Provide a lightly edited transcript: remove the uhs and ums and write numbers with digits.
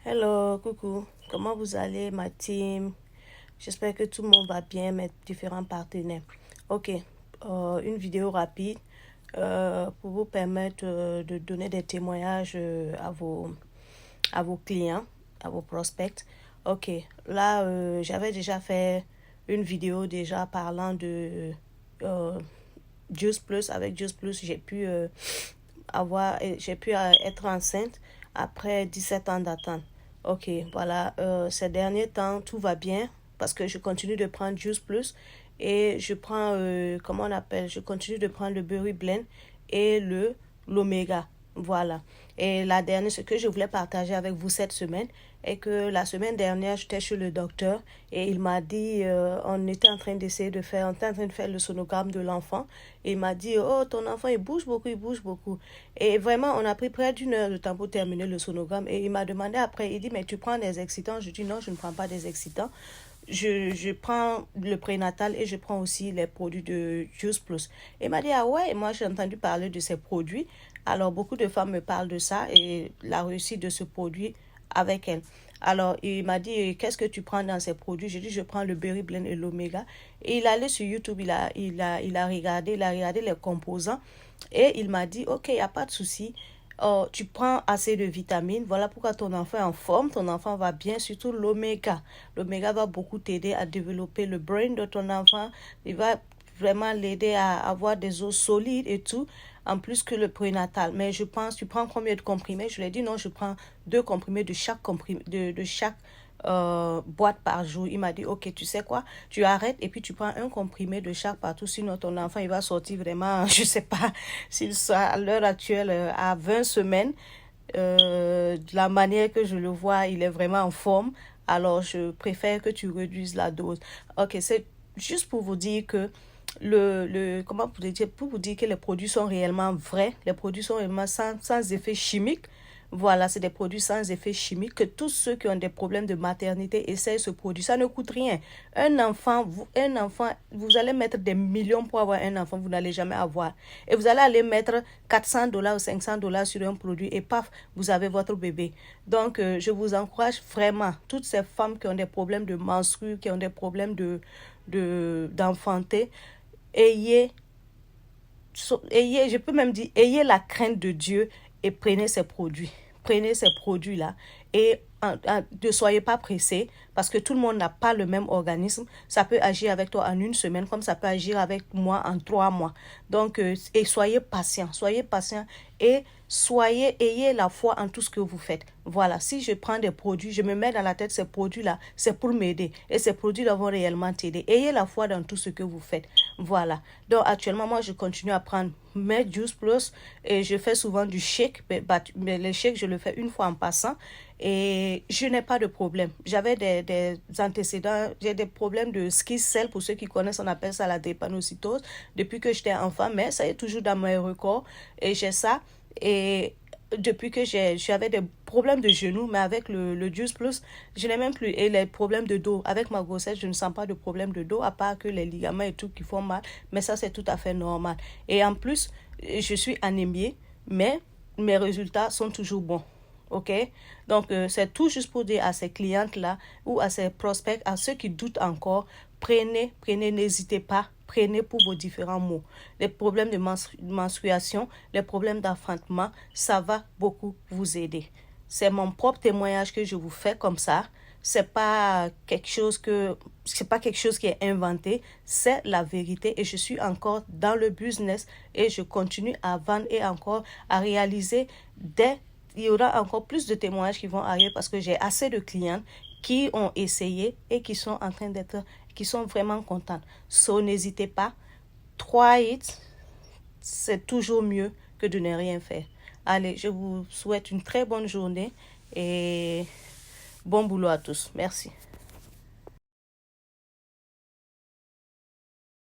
Hello, coucou. Comment vous allez, ma team? J'espère que tout le monde va bien, mes différents partenaires. Ok, une vidéo rapide pour vous permettre de donner des témoignages à vos clients, à vos prospects. Ok, là, j'avais déjà fait une vidéo déjà parlant de Juice Plus. Avec Juice Plus, j'ai pu être enceinte après 17 ans d'attente. Ok, voilà, ces derniers temps, tout va bien parce que je continue de prendre Juice Plus et je prends, comment on appelle, je continue de prendre le Berry Blend et l'Omega. Voilà. Et la dernière, ce que je voulais partager avec vous cette semaine est que la semaine dernière, j'étais chez le docteur et il m'a dit, on était en train de faire le sonogramme de l'enfant. Et il m'a dit, oh, ton enfant, il bouge beaucoup, il bouge beaucoup. Et vraiment, on a pris près d'une heure de temps pour terminer le sonogramme. Et il m'a demandé après, il dit, mais tu prends des excitants? Je dis, non, je ne prends pas des excitants. Je prends le prénatal et je prends aussi les produits de Juice Plus. Il m'a dit, ah ouais, et moi j'ai entendu parler de ces produits. Alors beaucoup de femmes me parlent de ça et la réussite de ce produit avec elles. Alors il m'a dit, qu'est-ce que tu prends dans ces produits? J'ai dit, je prends le Berry Blend et l'Omega. Et il allait sur YouTube, il a regardé les composants et il m'a dit, ok, il n'y a pas de souci. Oh, tu prends assez de vitamines, voilà pourquoi ton enfant est en forme, ton enfant va bien, surtout l'oméga. L'oméga va beaucoup t'aider à développer le brain de ton enfant, il va vraiment l'aider à avoir des os solides et tout, en plus que le prénatal. Mais je pense, tu prends combien de comprimés? Je lui ai dit non, je prends 2 comprimés de chaque boîte par jour. Il m'a dit, ok, tu sais quoi, tu arrêtes et puis tu prends un comprimé de chaque partout, sinon ton enfant, il va sortir vraiment, je sais pas, s'il sera à l'heure actuelle à 20 semaines. De la manière que je le vois, il est vraiment en forme. Alors, je préfère que tu réduises la dose. Ok, c'est juste pour vous dire que comment pour vous dire que les produits sont réellement vrais, les produits sont réellement sans effet chimique. Voilà, c'est des produits sans effet chimique que tous ceux qui ont des problèmes de maternité essayent ce produit. Ça ne coûte rien. Un enfant, vous allez mettre des millions pour avoir un enfant, vous n'allez jamais avoir. Et vous allez aller mettre $400 ou $500 sur un produit et paf, vous avez votre bébé. Donc, je vous encourage vraiment, toutes ces femmes qui ont des problèmes de menstrues, qui ont des problèmes d'enfanter, ayez, je peux même dire, ayez la crainte de Dieu et prenez ces produits. Prenez ces produits-là et ne soyez pas pressés parce que tout le monde n'a pas le même organisme. Ça peut agir avec toi en une semaine comme ça peut agir avec moi en 3 mois. Donc, et soyez patient et ayez la foi en tout ce que vous faites. Voilà, si je prends des produits, je me mets dans la tête ces produits-là, c'est pour m'aider et ces produits-là vont réellement t'aider. Ayez la foi dans tout ce que vous faites. Voilà. Donc, actuellement, moi, je continue à prendre mes Juice Plus et je fais souvent du shake, mais le shake, je le fais une fois en passant et je n'ai pas de problème. J'avais des antécédents, j'ai des problèmes de Schizelle, pour ceux qui connaissent, on appelle ça la drépanocytose, depuis que j'étais enfant, mais ça est toujours dans mes records et j'ai ça. Et depuis que j'avais des problèmes de genoux, mais avec le Juice Plus, je n'ai même plus. Et les problèmes de dos, avec ma grossesse, je ne sens pas de problème de dos, à part que les ligaments et tout qui font mal, mais ça, c'est tout à fait normal. Et en plus, je suis anémiée, mais mes résultats sont toujours bons. Ok, donc c'est tout juste pour dire à ces clientes-là ou à ces prospects, à ceux qui doutent encore, prenez, n'hésitez pas, prenez pour vos différents maux. Les problèmes de menstruation, les problèmes d'enfantement, ça va beaucoup vous aider. C'est mon propre témoignage que je vous fais comme ça. C'est pas quelque chose qui est inventé, c'est la vérité et je suis encore dans le business et je continue à vendre et encore à réaliser il y aura encore plus de témoignages qui vont arriver parce que j'ai assez de clients qui ont essayé et qui sont qui sont vraiment contents. So, n'hésitez pas. Try it. C'est toujours mieux que de ne rien faire. Allez, je vous souhaite une très bonne journée et bon boulot à tous. Merci.